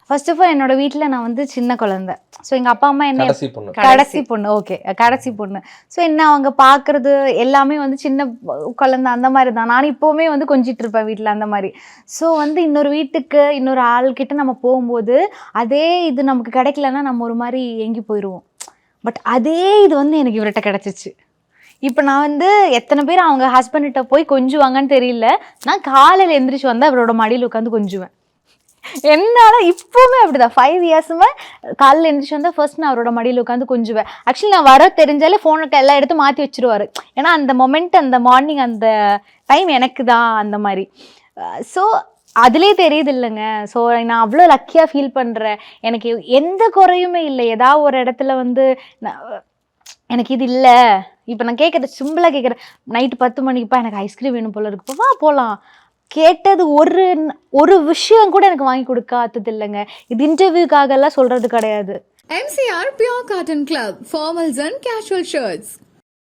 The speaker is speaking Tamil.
ஃபர்ஸ்ட் ஆஃப் ஆல் என்னோட வீட்டில் நான் வந்து சின்ன குழந்தை. ஸோ எங்கள் அப்பா அம்மா என்ன கடைசி பொண்ணு. ஓகே, கடைசி பொண்ணு. ஸோ என்ன அவங்க பார்க்குறது எல்லாமே வந்து சின்ன குழந்தை அந்த மாதிரி தான். நான் இப்போவுமே வந்து கொஞ்சிட்டு இருப்பேன் வீட்டில் அந்த மாதிரி. ஸோ வந்து இன்னொரு வீட்டுக்கு இன்னொரு ஆள்கிட்ட நம்ம போகும்போது அதே இது நமக்கு கிடைக்கலன்னா நம்ம ஒரு மாதிரி ஏங்கி போயிடுவோம். பட் அதே இது வந்து எனக்கு இவர்கிட்ட கிடச்சிச்சு. இப்போ நான் வந்து எத்தனை பேர் அவங்க ஹஸ்பண்ட்கிட்ட போய் கொஞ்சுவாங்கன்னு தெரியல. நான் காலையில் எந்திரிச்சு வந்து அவரோட மடியில் உட்காந்து கொஞ்சுவேன். என்னால இப்போவுமே அப்படிதான் 5 இயர்ஸுமே காலையில் எழுந்திரிச்சு வந்தால் ஃபர்ஸ்ட் நான் அவரோட மடியில் உட்காந்து கொஞ்சுவேன். ஆக்சுவலி நான் வர தெரிஞ்சாலே ஃபோனுக்கு எல்லாம் எடுத்து மாற்றி வச்சுருவாரு. ஏன்னா அந்த மொமெண்ட் அந்த மார்னிங் அந்த டைம் எனக்கு தான் அந்த மாதிரி. ஸோ அதுலேயே தெரியுது இல்லைங்க. ஸோ நான் அவ்வளோ லக்கியாக ஃபீல் பண்ணுறேன். எனக்கு எந்த குறையுமே இல்லை. ஏதாவது ஒரு இடத்துல வந்து எனக்கு இது இல்லை. இப்போ நான் கேட்குறது சிம்பிளாக கேட்குறேன். நைட்டு 10 மணிக்குப்பா எனக்கு ஐஸ்கிரீம் வேணும் போல இருக்குப்பா, வா போகலாம். கேட்டது ஒரு விஷயம் கூட எனக்கு வாங்கி கொடுக்காதது இல்லைங்க. இது இன்டர்வியூக்காக எல்லாம் சொல்றது கிடையாது. MCR Pure Cotton Club, formals and casual shirts.